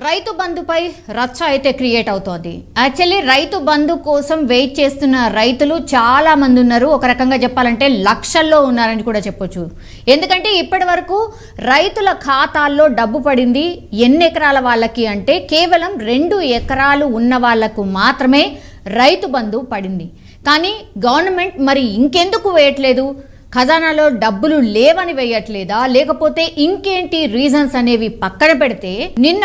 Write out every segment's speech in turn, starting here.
రైతు బంధుపై రచ్చ అయితే క్రియేట్ అవుతోంది. యాక్చువల్లీ రైతు బంధు కోసం వెయిట్ చేస్తున్న రైతులు చాలా మంది ఉన్నారు. ఒక రకంగా చెప్పాలంటే లక్షల్లో ఉన్నారని కూడా చెప్పొచ్చు. ఎందుకంటే ఇప్పటి వరకు రైతుల ఖాతాల్లో డబ్బు పడింది ఎన్ని ఎకరాల వాళ్ళకి అంటే కేవలం 2 ఎకరాలు ఉన్న వాళ్లకు మాత్రమే రైతు బంధు పడింది. కానీ గవర్నమెంట్ మరి ఇంకెందుకు వేయట్లేదు? ఖజానాలో డబ్బులు లేవని వేయట్లేదా, లేకపోతే ఇంకేంటి రీజన్స్ అనేవి పక్కన పెడితే నిన్న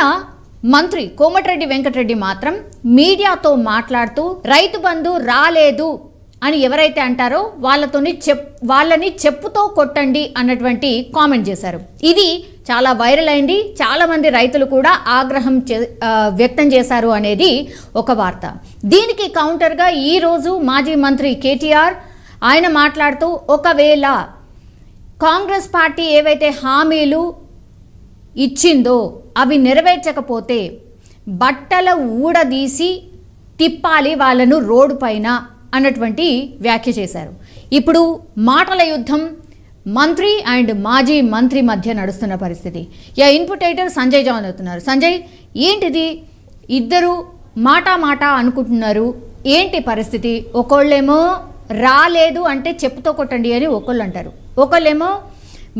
మంత్రి కోమటిరెడ్డి వెంకటరెడ్డి మాత్రం మీడియాతో మాట్లాడుతూ రైతు బంధు రాలేదు అని ఎవరైతే అంటారో వాళ్ళని చెప్పుతో కొట్టండి అన్నటువంటి కామెంట్ చేశారు. ఇది చాలా వైరల్ అయింది. చాలా మంది రైతులు కూడా ఆగ్రహం వ్యక్తం చేశారు అనేది ఒక వార్త. దీనికి కౌంటర్గా ఈరోజు మాజీ మంత్రి కేటీఆర్ ఆయన మాట్లాడుతూ ఒకవేళ కాంగ్రెస్ పార్టీ ఏవైతే హామీలు ఇచ్చిందో అవి నెరవేర్చకపోతే బట్టల ఊడదీసి తిప్పాలి వాళ్ళను రోడ్డు పైన అన్నటువంటి వ్యాఖ్య చేశారు. ఇప్పుడు మాటల యుద్ధం మంత్రి అండ్ మాజీ మంత్రి మధ్య నడుస్తున్న పరిస్థితి. ఇన్పుటేటర్ సంజయ్ జాన్ అవుతున్నారు. సంజయ్, ఏంటిది? ఇద్దరు మాట అనుకుంటున్నారు. ఏంటి పరిస్థితి? ఒకళ్ళేమో రాలేదు అంటే చెప్పుతో కొట్టండి అని ఒకళ్ళు అంటారు. ఒకళ్ళేమో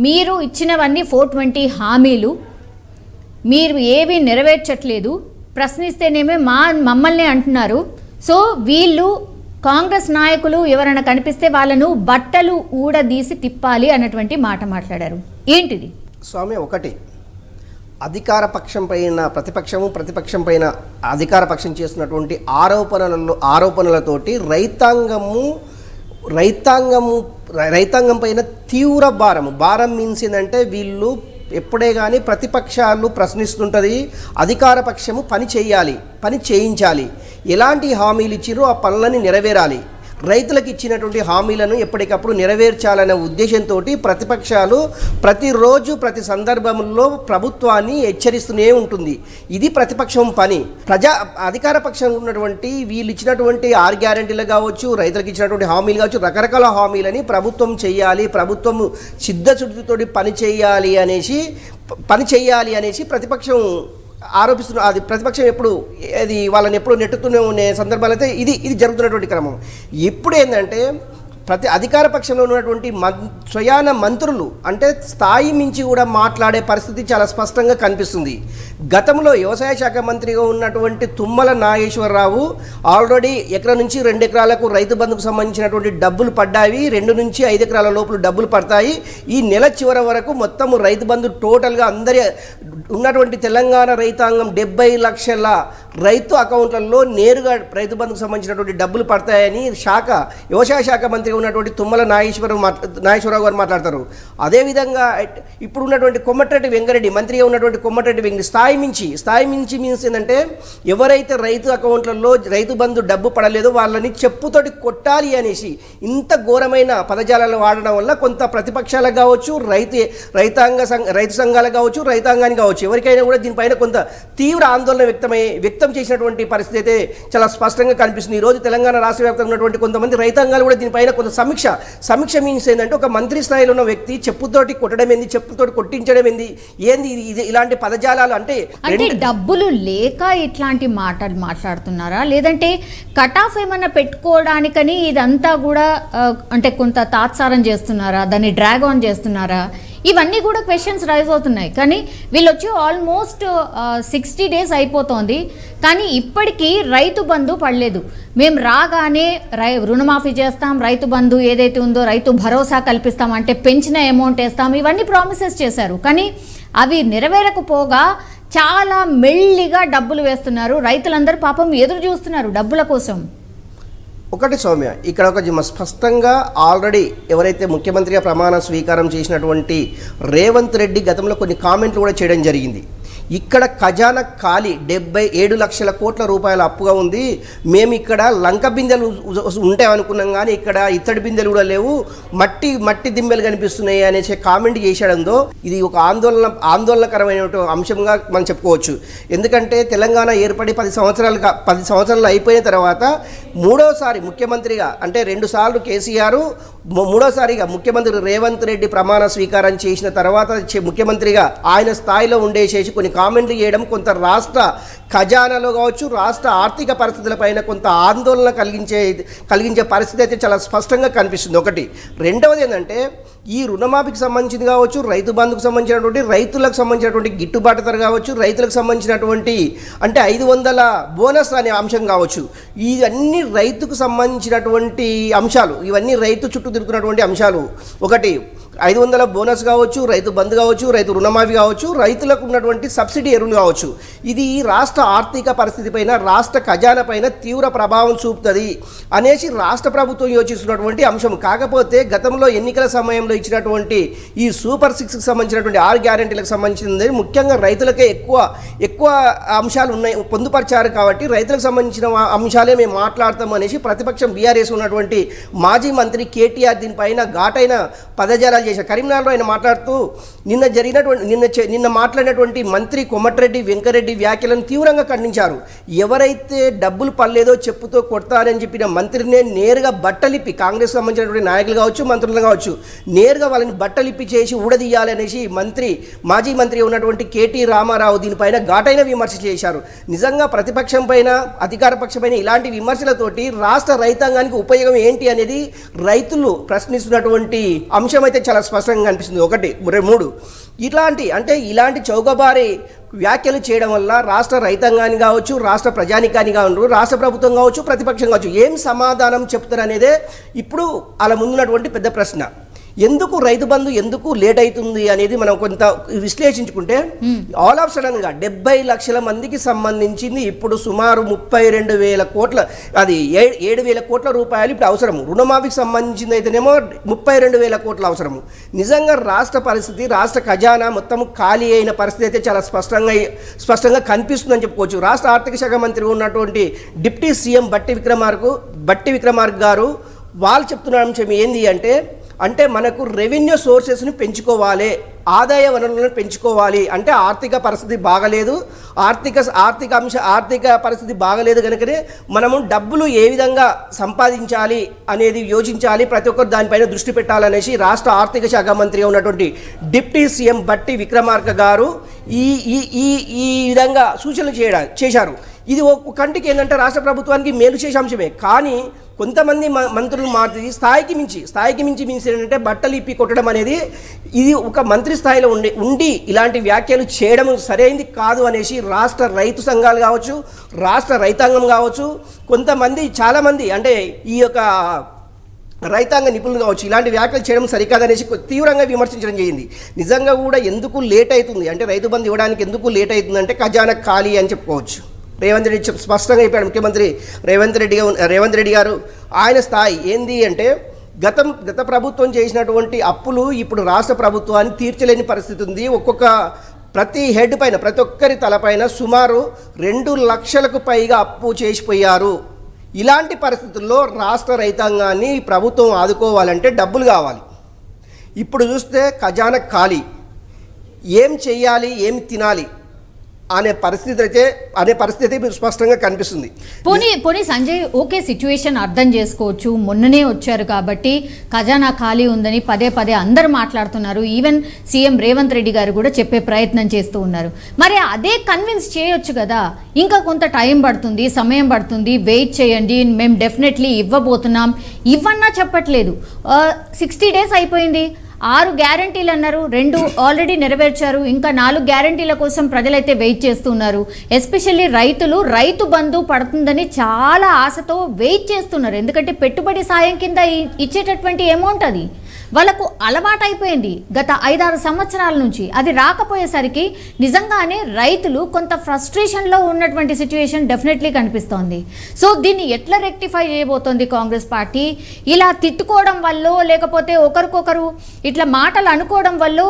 మీరు ఇచ్చినవన్నీ 420 హామీలు మీరు ఏవి నెరవేర్చట్లేదు, ప్రశ్నిస్తేనేమే మమ్మల్ని అంటున్నారు. సో వీళ్ళు కాంగ్రెస్ నాయకులు ఎవరైనా కనిపిస్తే వాళ్ళను బట్టలు ఊడదీసి తిప్పాలి అన్నటువంటి మాట మాట్లాడారు. ఏంటిది స్వామి? ఒకటి, అధికార పక్షం పైన ప్రతిపక్షం పైన అధికార పక్షం చేస్తున్నటువంటి ఆరోపణలతోటి రైతాంగం పైన తీవ్ర భారం మీన్స్ ఏంటంటే వీళ్ళు ఎప్పుడే కానీ ప్రతిపక్షాలు ప్రశ్నిస్తుంటుంది, అధికార పక్షము పని చేయించాలి. ఎలాంటి హామీలు ఇచ్చిరో ఆ పనులని నెరవేరాలి. రైతులకు ఇచ్చినటువంటి హామీలను ఎప్పటికప్పుడు నెరవేర్చాలనే ఉద్దేశంతో ప్రతిపక్షాలు ప్రతిరోజు ప్రతి సందర్భంలో ప్రభుత్వాన్ని హెచ్చరిస్తూనే ఉంటుంది. ఇది ప్రతిపక్షం పని. అధికార పక్షంలో ఉన్నటువంటి వీళ్ళు ఇచ్చినటువంటి 6 గ్యారెంటీలు కావచ్చు, రైతులకు ఇచ్చినటువంటి హామీలు కావచ్చు, రకరకాల హామీలని ప్రభుత్వం చేయాలి, ప్రభుత్వం సిద్ధశుద్ధితోటి పని చేయాలి అనేసి ప్రతిపక్షం ఆరోపిస్తున్నారు. అది ప్రతిపక్షం వాళ్ళని ఎప్పుడు నెట్టుతూనే ఉండే సందర్భాలు అయితే ఇది జరుగుతున్నటువంటి క్రమం. ఇప్పుడు ఏంటంటే అధికార పక్షంలో ఉన్నటువంటి స్వయాన మంత్రులు అంటే స్థాయి మించి కూడా మాట్లాడే పరిస్థితి చాలా స్పష్టంగా కనిపిస్తుంది. గతంలో వ్యవసాయ శాఖ మంత్రిగా ఉన్నటువంటి తుమ్మల నాగేశ్వరరావు ఆల్రెడీ 1 ఎకరం నుంచి 2 ఎకరాలకు రైతు బంధుకు సంబంధించినటువంటి డబ్బులు పడ్డాయి, 2 నుంచి 5 ఎకరాల లోపల డబ్బులు పడతాయి. ఈ నెల చివరి వరకు మొత్తం రైతు బంధు టోటల్గా అందరి ఉన్నటువంటి తెలంగాణ రైతాంగం 70 లక్షల రైతు అకౌంట్లలో నేరుగా రైతు బంధుకు సంబంధించినటువంటి డబ్బులు పడతాయని వ్యవసాయ శాఖ మంత్రిగా ఉన్నటువంటి తుమ్మల నాగేశ్వరరావు గారు మాట్లాడతారు. అదేవిధంగా ఇప్పుడు ఉన్నటువంటి కోమటిరెడ్డి వెంకరెడ్డి మంత్రిగా ఉన్నటువంటి కోమటిరెడ్డి వెంకరెడ్డి స్థాయి మించి మీన్స్ ఏంటంటే ఎవరైతే రైతు అకౌంట్లలో రైతు బంధు డబ్బు పడలేదో వాళ్ళని చెప్పుతోటి కొట్టాలి అనేసి ఇంత ఘోరమైన పదజాలాలు వాడడం వల్ల కొంత ప్రతిపక్షాలకు కావచ్చు, రైతు సంఘాలకు కావచ్చు, రైతాంగానికి కావచ్చు, ఎవరికైనా కూడా దీనిపైన కొంత తీవ్ర ఆందోళన వ్యక్తం చేసినటువంటి పరిస్థితి అయితే చాలా స్పష్టంగా కనిపిస్తుంది. ఈరోజు తెలంగాణ రాష్ట్ర వ్యాప్తంగా ఉన్నటువంటి కొంతమంది రైతాంగాలు కూడా దీనిపైన కొంత సమీక్ష మీన్స్ ఏంటంటే ఒక మంత్రి స్థాయిలో ఉన్న వ్యక్తి చెప్పుతోటి కొట్టడం ఏంది, చెప్పుతోటి కొట్టించడం ఏంది ఇలాంటి పదజాలాలు అంటే డబ్బులు లేక ఇట్లాంటి మాటలు మాట్లాడుతున్నారా, లేదంటే కట్ ఆఫ్ ఏమన్నా పెట్టుకోవడానికని ఇదంతా కూడా అంటే కొంత తాత్సారం చేస్తున్నారా, దాన్ని డ్రాగ్ ఆన్ చేస్తున్నారా? ఇవన్నీ కూడా క్వశ్చన్స్ రైజ్ అవుతున్నాయి. కానీ వీళ్ళు వచ్చి ఆల్మోస్ట్ 60 డేస్ అయిపోతుంది, కానీ ఇప్పటికీ రైతు బంధు పడలేదు. మేము రాగానే రుణమాఫీ చేస్తాం, రైతు బంధు ఏదైతే ఉందో రైతు భరోసా కల్పిస్తాం, అంటే పెంచిన అమౌంట్ వేస్తాం, ఇవన్నీ ప్రామిసెస్ చేశారు. కానీ అవి నెరవేరకపోగా చాలా మెల్లిగా డబ్బులు వేస్తున్నారు. రైతులందరూ పాపం ఎదురు చూస్తున్నారు డబ్బుల కోసం. ఒకటి సౌమ్య, ఇక్కడ ఒక స్పష్టంగా ఆల్రెడీ ఎవరైతే ముఖ్యమంత్రిగా ప్రమాణ స్వీకారం చేసినటువంటి రేవంత్ రెడ్డి గతంలో కొన్ని కామెంట్లు కూడా చేయడం జరిగింది. ఇక్కడ ఖజానా ఖాళీ 77 లక్షల కోట్ల రూపాయల అప్పుగా ఉంది, మేము ఇక్కడ లంక బిందెలు ఉంటాయనుకున్నాం కానీ ఇక్కడ ఇత్తడి బిందెలు కూడా లేవు, మట్టి దిమ్మెలు కనిపిస్తున్నాయి అనేసి కామెంట్ చేశాడందో ఇది ఒక ఆందోళనకరమైన అంశంగా మనం చెప్పుకోవచ్చు. ఎందుకంటే తెలంగాణ ఏర్పడి 10 సంవత్సరాలు అయిపోయిన తర్వాత మూడోసారి ముఖ్యమంత్రిగా అంటే 2 సార్లు కేసీఆర్, మూడోసారిగా ముఖ్యమంత్రి రేవంత్ రెడ్డి ప్రమాణ స్వీకారం చేసిన తర్వాత ముఖ్యమంత్రిగా ఆయన స్థాయిలో ఉండేసేసి కొన్ని కామెంట్లు చేయడం కొంత రాష్ట్ర ఖజానాలో కావచ్చు, రాష్ట్ర ఆర్థిక పరిస్థితులపైన కొంత ఆందోళన కలిగించే పరిస్థితి అయితే చాలా స్పష్టంగా కనిపిస్తుంది. ఒకటి. రెండవది ఏంటంటే ఈ రుణమాఫీకి సంబంధించింది కావచ్చు, రైతు బంధుకు సంబంధించినటువంటి, రైతులకు సంబంధించినటువంటి గిట్టుబాటు ధర కావచ్చు, రైతులకు సంబంధించినటువంటి అంటే 500 బోనస్ అనే అంశం కావచ్చు, ఇవన్నీ రైతుకు సంబంధించినటువంటి అంశాలు, ఇవన్నీ రైతు చుట్టూ తిరుగుతున్నటువంటి అంశాలు. ఒకటి 500 బోనస్ కావచ్చు, రైతు బంధు కావచ్చు, రైతు రుణమాఫీ కావచ్చు, రైతులకు ఉన్నటువంటి సబ్సిడీ ఎరువులు కావచ్చు, ఇది రాష్ట్ర ఆర్థిక పరిస్థితి పైన, రాష్ట్ర ఖజానా పైన తీవ్ర ప్రభావం చూపుతుంది అనేసి రాష్ట్ర ప్రభుత్వం యోచిస్తున్నటువంటి అంశం. కాకపోతే గతంలో ఎన్నికల సమయంలో ఇచ్చినటువంటి ఈ సూపర్ 6కి సంబంధించినటువంటి 6 గ్యారెంటీలకు సంబంధించింది ముఖ్యంగా రైతులకే ఎక్కువ అంశాలు ఉన్నాయి, పొందుపరిచారు. కాబట్టి రైతులకు సంబంధించిన అంశాలే మేము మాట్లాడతాం అనేసి ప్రతిపక్షం బీఆర్ఎస్ ఉన్నటువంటి మాజీ మంత్రి కేటీఆర్ దీనిపైన ఘాటైన పదజాలాలు చేశారు. కరీంనగర్లో ఆయన మాట్లాడుతూ నిన్న మాట్లాడినటువంటి మంత్రి కోమటిరెడ్డి వెంకరెడ్డి వ్యాఖ్యలను తీవ్రంగా ఖండించారు. ఎవరైతే డబ్బులు పడలేదో చెప్పుతో కొడతారని చెప్పిన మంత్రినే నేరుగా బట్టలిప్పి, కాంగ్రెస్ సంబంధించినటువంటి నాయకులు కావచ్చు, మంత్రులు కావచ్చు, నేరుగా వాళ్ళని బట్టలిప్పి చేసి ఊడదీయాలి అనేసి మాజీ మంత్రి ఉన్నటువంటి కేటీ రామారావు దీనిపైన ఘాటైన విమర్శ చేశారు. నిజంగా ప్రతిపక్షం పైన, అధికార పక్షం పైన ఇలాంటి విమర్శలతోటి రాష్ట్ర రైతాంగానికి ఉపయోగం ఏంటి అనేది రైతులు ప్రశ్నిస్తున్నటువంటి అంశం అయితే చాలా స్పష్టంగా కనిపిస్తుంది. 1, 3 ఇలాంటి చౌకబారి వ్యాఖ్యలు చేయడం వల్ల రాష్ట్ర రైతాంగాన్ని కావచ్చు, రాష్ట్ర ప్రజానికాన్ని కావచ్చు, రాష్ట్ర ప్రభుత్వం కావచ్చు, ప్రతిపక్షం కావచ్చు, ఏం సమాధానం చెప్తారు అనేదే ఇప్పుడు అలా ముందున్నటువంటి పెద్ద ప్రశ్న. ఎందుకు రైతు బంధు ఎందుకు లేట్ అవుతుంది అనేది మనం కొంత విశ్లేషించుకుంటే, ఆల్ ఆఫ్ సడన్గా 70 లక్షల మందికి సంబంధించింది ఇప్పుడు సుమారు 32,000 కోట్ల, అది 7,000 కోట్ల రూపాయలు ఇప్పుడు అవసరము. రుణమాఫీకి సంబంధించింది అయితేనేమో 32,000 కోట్ల అవసరము. నిజంగా రాష్ట్ర పరిస్థితి, రాష్ట్ర ఖజానా మొత్తం ఖాళీ అయిన పరిస్థితి అయితే చాలా స్పష్టంగా కనిపిస్తుందని చెప్పుకోవచ్చు. రాష్ట్ర ఆర్థిక శాఖ మంత్రి ఉన్నటువంటి డిప్యూటీ సీఎం బట్టి విక్రమార్క గారు వాళ్ళు చెప్తున్న అంశం ఏంది అంటే మనకు రెవెన్యూ సోర్సెస్ని పెంచుకోవాలి, ఆదాయ వనరులను పెంచుకోవాలి. అంటే ఆర్థిక పరిస్థితి బాగలేదు, ఆర్థిక పరిస్థితి బాగలేదు కనుకనే మనము డబ్బులు ఏ విధంగా సంపాదించాలి అనేది యోచించాలి, ప్రతి ఒక్కరు దానిపైన దృష్టి పెట్టాలనేసి రాష్ట్ర ఆర్థిక శాఖ మంత్రిగా ఉన్నటువంటి డిప్యూటీ సీఎం బట్టి విక్రమార్క గారు ఈ విధంగా సూచనలు చేశారు. ఇది ఒక కంటికి ఏంటంటే రాష్ట్ర ప్రభుత్వానికి మేలు చేసే అంశమే. కానీ కొంతమంది మంత్రులు మారి స్థాయికి మించి ఏంటంటే బట్టలు ఇప్పి కొట్టడం అనేది, ఇది ఒక మంత్రి స్థాయిలో ఉండి ఇలాంటి వ్యాఖ్యలు చేయడం సరైనది కాదు అనేసి రాష్ట్ర రైతు సంఘాలు కావచ్చు, రాష్ట్ర రైతాంగం కావచ్చు, చాలామంది అంటే ఈ యొక్క రైతాంగ నిపుణులు కావచ్చు ఇలాంటి వ్యాఖ్యలు చేయడం సరికాదనేసి తీవ్రంగా విమర్శించడం జరిగింది. నిజంగా కూడా ఎందుకు లేట్ అవుతుంది అంటే, రైతు బంధు ఇవ్వడానికి ఎందుకు లేట్ అవుతుంది అంటే ఖజానా ఖాళీ అని చెప్పుకోవచ్చు. రేవంత్ రెడ్డి స్పష్టంగా చెప్పాడు. ముఖ్యమంత్రి రేవంత్ రెడ్డి గారు ఆయన స్థాయి ఏంది అంటే, గత ప్రభుత్వం చేసినటువంటి అప్పులు ఇప్పుడు రాష్ట్ర ప్రభుత్వాన్ని తీర్చలేని పరిస్థితి ఉంది. ప్రతి హెడ్ పైన, ప్రతి ఒక్కరి తలపైన సుమారు 2 లక్షలకు పైగా అప్పు చేసిపోయారు. ఇలాంటి పరిస్థితుల్లో రాష్ట్ర రైతాంగాన్ని ప్రభుత్వం ఆదుకోవాలంటే డబ్బులు కావాలి. ఇప్పుడు చూస్తే ఖజానా ఖాళీ, ఏం చెయ్యాలి, ఏం తినాలి అనే పరిస్థితి స్పష్టంగా కనిపిస్తుంది. పోనీ సంజయ్, ఓకే, సిచ్యువేషన్ అర్థం చేసుకోవచ్చు, మొన్ననే వచ్చారు కాబట్టి ఖజానా ఖాళీ ఉందని పదే అందరూ మాట్లాడుతున్నారు. ఈవెన్ సీఎం రేవంత్ రెడ్డి గారు కూడా చెప్పే ప్రయత్నం చేస్తూ ఉన్నారు. మరి అదే కన్విన్స్ చేయొచ్చు కదా, ఇంకా కొంత టైం పడుతుంది, సమయం పడుతుంది, వెయిట్ చేయండి, మేము డెఫినెట్లీ ఇవ్వబోతున్నాం, ఇవ్వన్నా చెప్పట్లేదు. 60 డేస్ అయిపోయింది, 6 గ్యారంటీలు అన్నారు, 2 ఆల్రెడీ నెరవేర్చారు, ఇంకా 4 గ్యారంటీల కోసం ప్రజలైతే వెయిట్ చేస్తున్నారు. ఎస్పెషల్లీ రైతు బంధు పడుతుందని చాలా ఆశతో వెయిట్ చేస్తున్నారు. ఎందుకంటే పెట్టుబడి సాయం కింద ఇచ్చేటటువంటి అమౌంట్ అది వాళ్ళకు అలవాటైపోయింది గత 5-6 సంవత్సరాల నుంచి. అది రాకపోయేసరికి నిజంగానే రైతులు కొంత ఫ్రస్ట్రేషన్లో ఉన్నటువంటి సిచ్యువేషన్ డెఫినెట్లీ కనిపిస్తోంది. సో దీన్ని ఎట్లా రెక్టిఫై చేయబోతోంది కాంగ్రెస్ పార్టీ? ఇలా తిట్టుకోవడం వల్ల, లేకపోతే ఒకరికొకరు ఇట్లా మాటలు అనుకోవడం వల్ల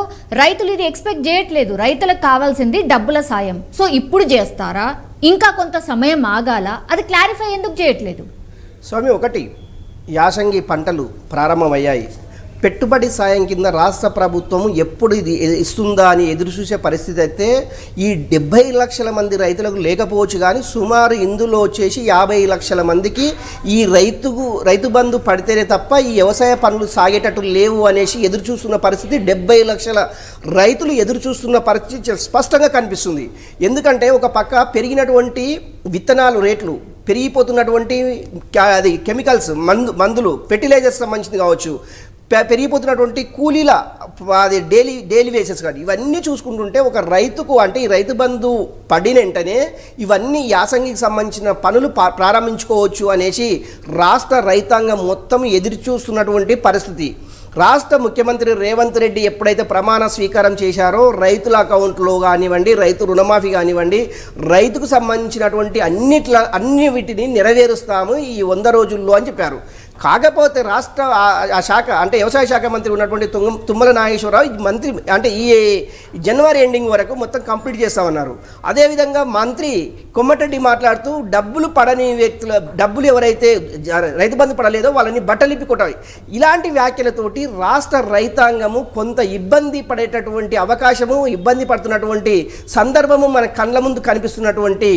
రైతులు ఇది ఎక్స్పెక్ట్ చేయట్లేదు. రైతులకు కావాల్సింది డబ్బుల సాయం. సో ఇప్పుడు చేస్తారా, ఇంకా కొంత సమయం ఆగాల? అది క్లారిఫై ఎందుకు చేయట్లేదు? స్వామి, ఒకటి, యాసంగి పంటలు ప్రారంభమయ్యాయి. పెట్టుబడి సాయం కింద రాష్ట్ర ప్రభుత్వం ఎప్పుడు ఇది ఇస్తుందా అని ఎదురు చూసే పరిస్థితి అయితే ఈ 70 లక్షల మంది రైతులకు లేకపోవచ్చు, కానీ సుమారు ఇందులో వచ్చేసి 50 లక్షల మందికి ఈ రైతు బంధు పడితేనే తప్ప ఈ వ్యవసాయ పనులు సాగేటట్టు లేవు అనేసి ఎదురు చూస్తున్న పరిస్థితి 70 లక్షల రైతులు ఎదురు చూస్తున్న పరిస్థితి స్పష్టంగా కనిపిస్తుంది. ఎందుకంటే ఒక పక్క పెరిగినటువంటి విత్తనాలు రేట్లు, పెరిగిపోతున్నటువంటి అది కెమికల్స్ మందులు ఫెర్టిలైజర్స్ సంబంధించింది కావచ్చు, పెరిగిపోతున్నటువంటి కూలీల అది డైలీ వేసెస్ కానీ ఇవన్నీ చూసుకుంటుంటే ఒక రైతుకు అంటే ఈ రైతు బంధు పడిన వెంటనే ఇవన్నీ యాసంగికి సంబంధించిన పనులు ప్రారంభించుకోవచ్చు అనేసి రాష్ట్ర రైతాంగం మొత్తం ఎదురు చూస్తున్నటువంటి పరిస్థితి. రాష్ట్ర ముఖ్యమంత్రి రేవంత్ రెడ్డి ఎప్పుడైతే ప్రమాణ స్వీకారం చేశారో రైతుల అకౌంట్లో కానివ్వండి, రైతు రుణమాఫీ కానివ్వండి, రైతుకు సంబంధించినటువంటి అన్ని వీటిని నెరవేరుస్తాము ఈ 100 రోజుల్లో అని చెప్పారు. కాకపోతే రాష్ట్ర ఆ శాఖ అంటే వ్యవసాయ శాఖ మంత్రి ఉన్నటువంటి తుమ్మల నాగేశ్వరరావు మంత్రి అంటే ఈ జనవరి ఎండింగ్ వరకు మొత్తం కంప్లీట్ చేస్తామన్నారు. అదేవిధంగా మంత్రి కొమ్మటిరెడ్డి మాట్లాడుతూ డబ్బులు పడని వ్యక్తుల డబ్బులు ఎవరైతే రైతు బంధు పడలేదో వాళ్ళని బట్టలిప్పి కొట్టాలి. ఇలాంటి వ్యాఖ్యలతోటి రాష్ట్ర రైతాంగము కొంత ఇబ్బంది పడేటటువంటి అవకాశము, ఇబ్బంది పడుతున్నటువంటి సందర్భము మన కళ్ళ ముందు కనిపిస్తున్నటువంటి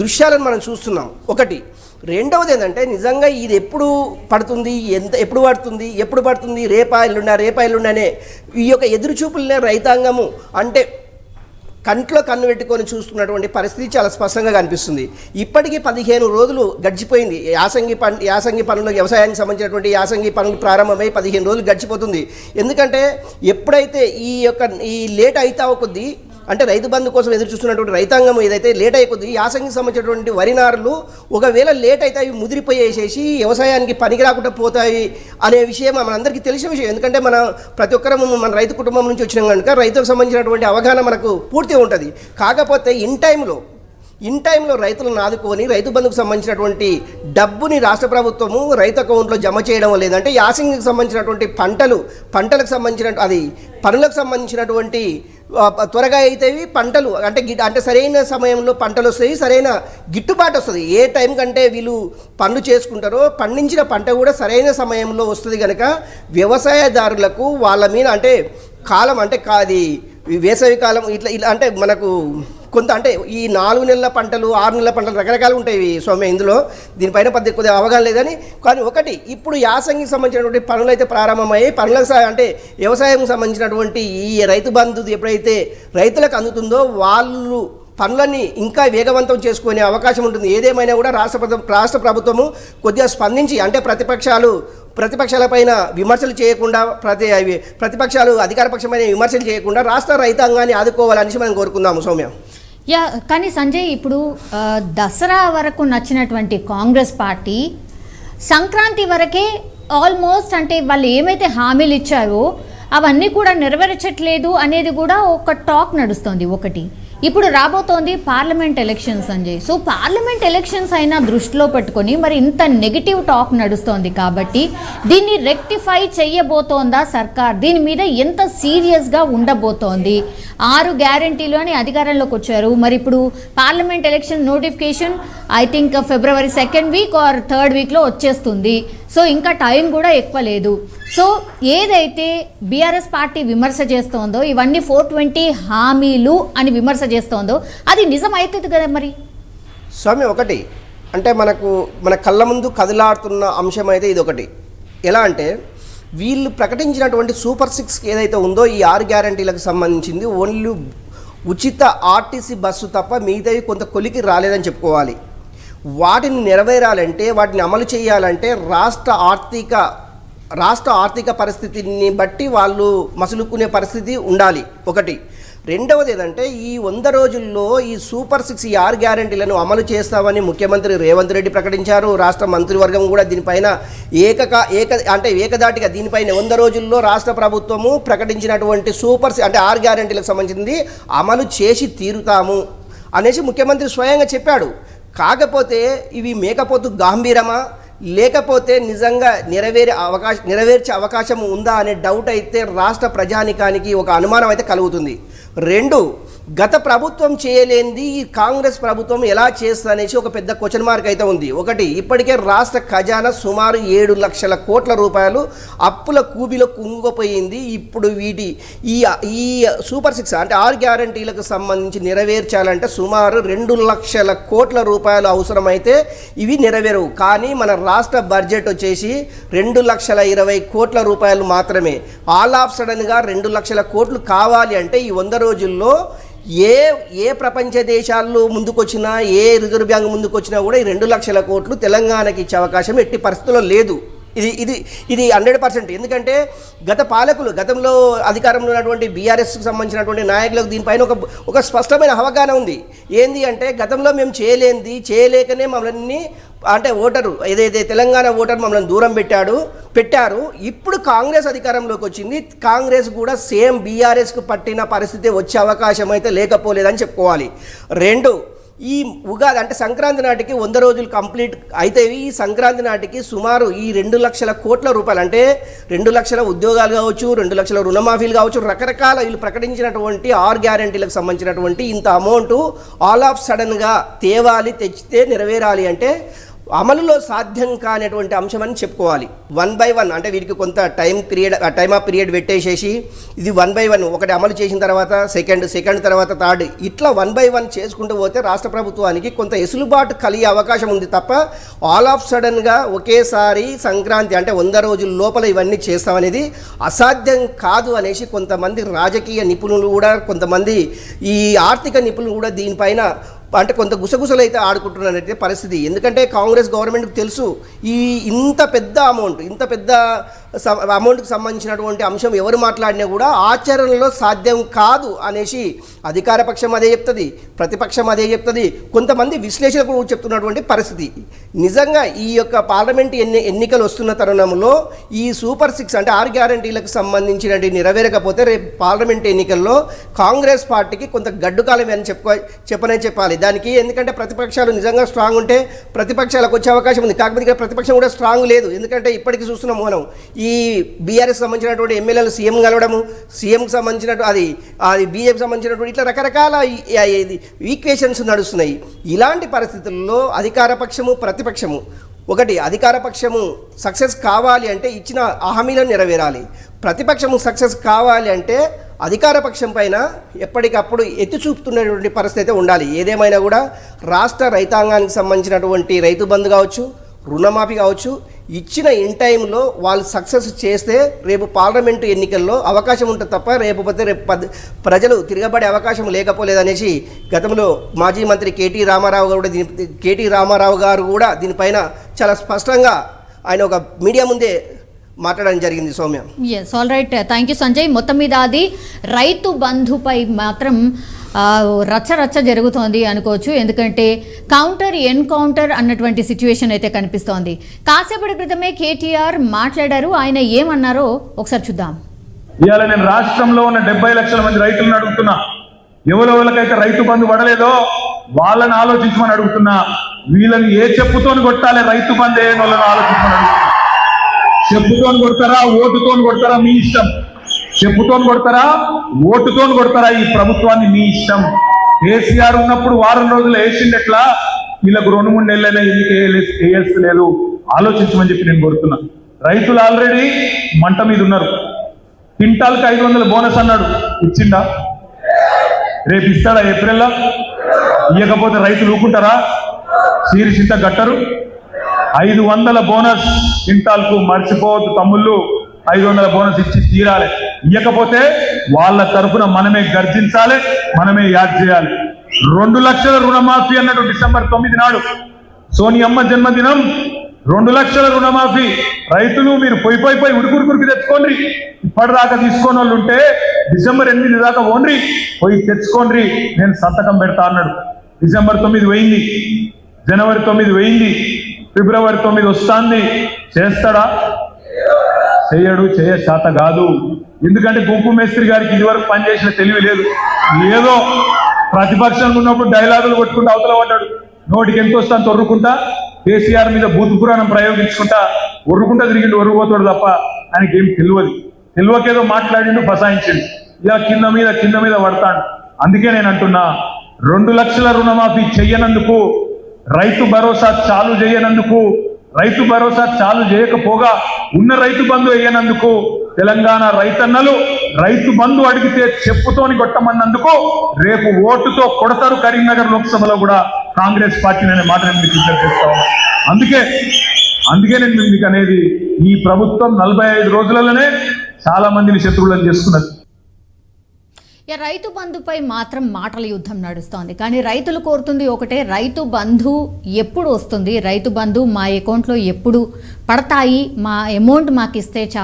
దృశ్యాలను మనం చూస్తున్నాం. ఒకటి. రెండవది ఏంటంటే నిజంగా ఇది ఎప్పుడు పడుతుంది, ఎప్పుడు పడుతుంది రేపా ఎల్లుండి అనే ఈ యొక్క ఎదురుచూపులనే రైతాంగము అంటే కంట్లో కన్ను పెట్టుకొని చూస్తున్నటువంటి పరిస్థితి చాలా స్పష్టంగా కనిపిస్తుంది. ఇప్పటికీ 15 రోజులు గడిచిపోయింది. యాసంగి పనులు, వ్యవసాయానికి సంబంధించినటువంటి యాసంగి పనులు ప్రారంభమై 15 రోజులు గడిచిపోతుంది. ఎందుకంటే ఎప్పుడైతే ఈ లేట్ అవుతా కొద్దీ అంటే రైతు బంధు కోసం ఎదురు చూస్తున్నటువంటి రైతాంగం ఏదైతే లేట్ అయిపోద్ది, యాసంగికి సంబంధించినటువంటి వరి నారులు ఒకవేళ లేట్ అయితే అవి ముదిరిపోయేసేసి వ్యవసాయానికి పనికి రాకుండా పోతాయి అనే విషయం మనందరికీ తెలిసిన విషయం. ఎందుకంటే మన ప్రతి ఒక్కరము మన రైతు కుటుంబం నుంచి వచ్చినాం కనుక రైతుకు సంబంధించినటువంటి అవగాహన మనకు పూర్తిగా ఉంటుంది. కాకపోతే ఇన్ టైంలో రైతులను ఆదుకొని రైతు బంధుకు సంబంధించినటువంటి డబ్బుని రాష్ట్ర ప్రభుత్వము రైతు అకౌంట్లో జమ చేయడం లేదంటే యాసంగికి సంబంధించినటువంటి పంటలకు సంబంధించిన పనులకు సంబంధించినటువంటి త్వరగా అయితేవి పంటలు అంటే సరైన సమయంలో పంటలు వస్తాయి, సరైన గిట్టుబాటు వస్తుంది. ఏ టైం కంటే వీళ్ళు పనులు చేసుకుంటారో పండించిన పంట కూడా సరైన సమయంలో వస్తుంది కనుక వ్యవసాయదారులకు వాళ్ళ మీద అంటే కాలం అంటే అది వేసవి కాలం ఇట్లా అంటే మనకు కొంత అంటే ఈ 4 నెలల పంటలు 6 నెలల పంటలు రకరకాలు ఉంటాయి సౌమ్య. ఇందులో దీనిపైన కొద్దిగా అవగాహన లేదని. కానీ ఒకటి, ఇప్పుడు యాసంగికి సంబంధించినటువంటి పనులు అయితే ప్రారంభమయ్యాయి. పనులకు అంటే వ్యవసాయం సంబంధించినటువంటి ఈ రైతు బంధు ఎప్పుడైతే రైతులకు అందుతుందో వాళ్ళు పనులన్నీ ఇంకా వేగవంతం చేసుకునే అవకాశం ఉంటుంది. ఏదేమైనా కూడా రాష్ట్ర ప్రభుత్వము కొద్దిగా స్పందించి అంటే ప్రతిపక్షాలపైన విమర్శలు చేయకుండా ప్రతిపక్షాలు అధికారపక్షమైన విమర్శలు చేయకుండా రాష్ట్ర రైతాంగాన్ని ఆదుకోవాలని మనం కోరుకుందాము సౌమ్య. కానీ సంజయ్, ఇప్పుడు దసరా వరకు నచ్చినటువంటి కాంగ్రెస్ పార్టీ సంక్రాంతి వరకే ఆల్మోస్ట్ అంటే వాళ్ళు ఏమైతే హామీలు ఇచ్చారో అవన్నీ కూడా నెరవేర్చట్లేదు అనేది కూడా ఒక టాక్ నడుస్తుంది. ఒకటి, ఇప్పుడు రాబోతోంది parliament elections Sanjay. So parliament elections అయినా దృష్టిలో పెట్టుకొని మరి ఇంత నెగిటివ్ టాక్ నడుస్తోంది కాబట్టి దీన్ని రెక్టిఫై చేయబోతోందా సర్కార్? దీని మీద ఎంత సీరియస్గా ఉండబోతోంది? 6 గ్యారంటీలు అని అధికారంలోకి వచ్చారు. మరి ఇప్పుడు parliament election notification I think February 2nd week or 3rd వీక్లో వచ్చేస్తుంది. సో ఇంకా టైం కూడా ఎక్కువ లేదు. సో ఏదైతే బీఆర్ఎస్ పార్టీ విమర్శ చేస్తోందో, ఇవన్నీ 420 హామీలు అని విమర్శ చేస్తోందో అది నిజం అవుతుంది కదా మరి స్వామి? ఒకటి అంటే మన కళ్ళ ముందు కదిలాడుతున్న అంశం అయితే ఇది ఒకటి. ఎలా అంటే వీళ్ళు ప్రకటించినటువంటి సూపర్ 6 ఏదైతే ఉందో ఈ 6 గ్యారంటీలకు సంబంధించింది ఓన్లీ ఉచిత ఆర్టీసీ బస్సు తప్ప మిగతావి కొంత కొలికి రాలేదని చెప్పుకోవాలి. వాటిని నెరవేరాలంటే, వాటిని అమలు చేయాలంటే రాష్ట్ర ఆర్థిక పరిస్థితిని బట్టి వాళ్ళు మసులుకునే పరిస్థితి ఉండాలి. ఒకటి. రెండవది ఏంటంటే ఈ 100 రోజుల్లో ఈ సూపర్ 6 ఈ 6 గ్యారంటీలను అమలు చేస్తామని ముఖ్యమంత్రి రేవంత్ రెడ్డి ప్రకటించారు. రాష్ట్ర మంత్రివర్గం కూడా దీనిపైన ఏకదాటిగా దీనిపైన 100 రోజుల్లో రాష్ట్ర ప్రభుత్వము ప్రకటించినటువంటి సూపర్ అంటే 6 గ్యారంటీలకు సంబంధించింది అమలు చేసి తీరుతాము అనేసి ముఖ్యమంత్రి స్వయంగా చెప్పాడు. కాకపోతే ఇవి మేకపోతు గాంభీరమా లేకపోతే నిజంగా నెరవేర్చే అవకాశం ఉందా అనే డౌట్ అయితే రాష్ట్ర ప్రజానికానికి ఒక అనుమానం అయితే కలుగుతుంది. 2, గత ప్రభుత్వం చేయలేనిది ఈ కాంగ్రెస్ ప్రభుత్వం ఎలా చేస్తుందనేసి ఒక పెద్ద క్వశ్చన్ మార్క్ అయితే ఉంది. ఒకటి, ఇప్పటికే రాష్ట్ర ఖజానా సుమారు 7 లక్షల కోట్ల రూపాయలు అప్పుల కూబిలో కుంగిపోయింది. ఇప్పుడు ఈ సూపర్ 6 అంటే 6 గ్యారంటీలకు సంబంధించి నెరవేర్చాలంటే సుమారు 2 లక్షల కోట్ల రూపాయలు అవసరమైతే ఇవి నెరవేరవు. కానీ మన రాష్ట్ర బడ్జెట్ వచ్చేసి 2,20,00,000 కోట్ల రూపాయలు మాత్రమే. ఆల్ ఆఫ్ సడన్గా 2 లక్షల కోట్లు కావాలి అంటే ఈ 100 రోజుల్లో ఏ ప్రపంచ దేశాల్లో ముందుకొచ్చినా, ఏ రిజర్వ్ బ్యాంక్ ముందుకొచ్చినా కూడా ఈ 2 లక్షల కోట్లు తెలంగాణకి ఇచ్చే అవకాశం ఎట్టి పరిస్థితుల్లో లేదు. ఇది 100%. ఎందుకంటే గతంలో అధికారంలో ఉన్నటువంటి బీఆర్ఎస్కి సంబంధించినటువంటి నాయకులకు దీనిపైన ఒక స్పష్టమైన అవగాహన ఉంది. ఏంది అంటే గతంలో మేము చేయలేకనే మమ్మల్ని అంటే ఏదైతే తెలంగాణ ఓటర్ మమ్మల్ని దూరం పెట్టారు. ఇప్పుడు కాంగ్రెస్ అధికారంలోకి వచ్చింది. కాంగ్రెస్ కూడా సేమ్ బీఆర్ఎస్కు పట్టిన పరిస్థితి వచ్చే అవకాశం అయితే లేకపోలేదని చెప్పుకోవాలి. 2, ఈ ఉగాది అంటే సంక్రాంతి నాటికి 100 రోజులు కంప్లీట్ అయితే ఈ సంక్రాంతి నాటికి సుమారు ఈ 2 లక్షల కోట్ల రూపాయలు అంటే 2 లక్షల ఉద్యోగాలు కావచ్చు, 2 లక్షల రుణమాఫీలు కావచ్చు, రకరకాల వీళ్ళు ప్రకటించినటువంటి 6 గ్యారంటీలకు సంబంధించినటువంటి ఇంత అమౌంట్ ఆల్ ఆఫ్ సడన్గా తెచ్చితే నెరవేరాలి అంటే అమలులో సాధ్యం కానిటువంటి అంశం అని చెప్పుకోవాలి. 1 by 1 అంటే వీరికి కొంత టైమ్ ఆఫ్ పీరియడ్ పెట్టేసేసి ఇది 1 by 1 ఒకటి అమలు చేసిన తర్వాత సెకండ్ తర్వాత థర్డ్ ఇట్లా 1 by 1 చేసుకుంటూ పోతే రాష్ట్ర ప్రభుత్వానికి కొంత ఎసులుబాటు కలిగే అవకాశం ఉంది తప్ప ఆల్ ఆఫ్ సడన్గా ఒకేసారి సంక్రాంతి అంటే 100 రోజుల లోపల ఇవన్నీ చేస్తామనేది అసాధ్యం కాదు అనేసి కొంతమంది రాజకీయ నిపుణులు కూడా, కొంతమంది ఈ ఆర్థిక నిపుణులు కూడా దీనిపైన అంటే కొంత గుసగుసలు అయితే ఆడుకుంటున్నట్టే పరిస్థితి. ఎందుకంటే కాంగ్రెస్ గవర్నమెంట్కి తెలుసు ఇంత పెద్ద అమౌంట్కి సంబంధించినటువంటి అంశం ఎవరు మాట్లాడినా కూడా ఆచరణలో సాధ్యం కాదు అనేసి అధికార పక్షం అదే చెప్తుంది, ప్రతిపక్షం అదే చెప్తుంది, కొంతమంది విశ్లేషకులు చెప్తున్నటువంటి పరిస్థితి. నిజంగా ఈ యొక్క పార్లమెంట్ ఎన్నికలు వస్తున్న తరుణంలో ఈ సూపర్ 6 అంటే 6 గ్యారంటీలకు సంబంధించినవి నెరవేరకపోతే రేపు పార్లమెంట్ ఎన్నికల్లో కాంగ్రెస్ పార్టీకి కొంత గడ్డుకాలం అని చెప్పాలి దానికి. ఎందుకంటే ప్రతిపక్షాలు నిజంగా స్ట్రాంగ్ ఉంటే ప్రతిపక్షాలకు వచ్చే అవకాశం ఉంది. కాకపోతే ఇక్కడ ప్రతిపక్షం కూడా స్ట్రాంగ్ లేదు. ఎందుకంటే ఇప్పటికీ చూస్తున్నాం మనం ఈ బీఆర్ఎస్ సంబంధించినటువంటి ఎమ్మెల్యేలు సీఎం కలవడము, సీఎంకి సంబంధించినట్టు అది బీజేపీ సంబంధించినటువంటి ఇట్లా రకరకాల ఈక్వేషన్స్ నడుస్తున్నాయి. ఇలాంటి పరిస్థితుల్లో అధికార పక్షము ప్రతిపక్షము ఒకటి, అధికార పక్షము సక్సెస్ కావాలి అంటే ఇచ్చిన హామీలను నెరవేరాలి. ప్రతిపక్షము సక్సెస్ కావాలి అంటే అధికార పక్షం పైన ఎప్పటికప్పుడు ఎత్తి చూపుతున్నటువంటి పరిస్థితి అయితే ఉండాలి. ఏదేమైనా కూడా రాష్ట్ర రైతాంగానికి సంబంధించినటువంటి రైతు బంధు కావచ్చు, రుణమాఫీ కావచ్చు, ఇచ్చిన ఇన్ టైంలో వాళ్ళు సక్సెస్ చేస్తే రేపు పార్లమెంటు ఎన్నికల్లో అవకాశం ఉంటుంది తప్ప రేపు ప్రజలు తిరగబడే అవకాశం లేకపోలేదనేసి గతంలో మాజీ మంత్రి కేటీ రామారావు గారు కూడా దీనిపైన చాలా స్పష్టంగా ఆయన ఒక మీడియా ముందే మాట్లాడడం జరిగింది. Soumya, yes, all right, thank you Sanjay. మొత్తం మీద అది రైతు బంధుపై మాత్రం రచ్చ జరుగుతోంది అనుకోవచ్చు. ఎందుకంటే ఎన్కౌంటర్ అన్నటువంటి సిచ్యువేషన్ అయితే కనిపిస్తోంది. కాసేపటి క్రితమే కేటీఆర్ మాట్లాడారు. ఆయన ఏమన్నారో ఒకసారి చూద్దాం. ఇవాళ నేను రాష్ట్రంలో ఉన్న 70 లక్షల మంది రైతులను అడుగుతున్నా, ఎవరెవరికైతే రైతు బంధు పడలేదో వాళ్ళని ఆలోచించమని అడుగుతున్నా. వీళ్ళని ఏ చెప్పుతోని కొట్టాలి రైతు బంధు ఏ వాళ్ళని ఆలోచించమని అడుగుతున్నా. చెప్పుతోని కొడతారా, ఓటుతోని కొడతారా, మీ ఇష్టం. చెప్పుతోని కొడతారా, ఓటుతోని కొడతారా, ఈ ప్రభుత్వాన్ని మీ ఇష్టం. కేసీఆర్ ఉన్నప్పుడు వారం రోజులు వేసిండెట్లా, వీళ్ళకు 2-3 నెలలైనా ఎందుకు వేయలేదు ఆలోచించమని చెప్పి నేను కోరుతున్నా. రైతులు ఆల్రెడీ మంట మీద ఉన్నారు. క్వింటాల్కి 500 బోనస్ అన్నాడు, ఇచ్చిండా? రేపు ఇస్తాడా ఏప్రిల్లో? ఇవ్వకపోతే రైతులు ఊకుంటారా? సీరిసింత గట్టరు. 500 బోనస్ క్వింటాల్కు, మర్చిపోవద్దు తమ్ముళ్ళు, 500 బోనస్ ఇచ్చి తీరాలి. ఇవ్వకపోతే వాళ్ళ తరఫున మనమే గర్జించాలి, మనమే యాద్ చేయాలి. 2 లక్షల రుణమాఫీ అన్నాడు డిసెంబర్ 9 నాడు, సోనియమ్మ జన్మదినం. 2 లక్షల రుణమాఫీ. రైతులు మీరు పోయి ఉడుకురికి తెచ్చుకోండి. ఇప్పటిదాకా తీసుకోని వాళ్ళు ఉంటే డిసెంబర్ 8 దాకా ఓన్రి పోయి తెచ్చుకోండి, నేను సంతకం పెడతా అన్నాడు. డిసెంబర్ 9 పోయింది, జనవరి 9 పోయింది, ఫిబ్రవరి 9 వస్తుంది. చేస్తాడా? చేయడు, చేత కాదు. ఎందుకంటే గుంపు మేస్త్రి గారికి ఇదివరకు పనిచేసిన తెలివి లేదు. ఏదో ప్రతిపక్షంలో ఉన్నప్పుడు డైలాగులు కొట్టుకుంటూ అవతల పడ్డాడు. నోటికి ఎంత వస్తాను తొర్రుకుంటా, కేసీఆర్ మీద బూతు పురాణం ప్రయోగించుకుంటా ఒర్రుకుంటా తిరిగిండు, ఒర్రుపోతాడు తప్ప ఆయనకి ఏం తెలియదు. తెలియకేదో మాట్లాడిండు, ఫసాయించిండు. ఇలా కింద మీద పడతాడు. అందుకే నేను అంటున్నా 2 లక్షల రుణమాఫీ చెయ్యనందుకు, రైతు భరోసా చాలు చేయనందుకు, రైతు భరోసా చాలు చేయకపోగా ఉన్న రైతు బంధు వేయనందుకు, తెలంగాణ రైతన్నలు రైతు బంధు అడిగితే చెప్పుతోని కొట్టమన్నందుకు రేపు ఓటుతో కొడతారు కరీంనగర్ లోక్సభలో కూడా కాంగ్రెస్ పార్టీ అనే మాట నేను మీకు విజ్ఞప్తి చేస్తా ఉన్నా. అందుకే నేను మీకు అనేది, ఈ ప్రభుత్వం 45 రోజులలోనే చాలా మందిని శత్రువులను చేసుకున్నది. రైతు బంధుపై మాత్రం మాటల యుద్ధం నడుస్తోంది. కానీ రైతులు కోరుతుంది ఒకటే, రైతు బంధు ఎప్పుడు వస్తుంది, రైతు బంధు మా అకౌంట్లో ఎప్పుడు పడతాయి, మా అమౌంట్ మాకు ఇస్తే చాలు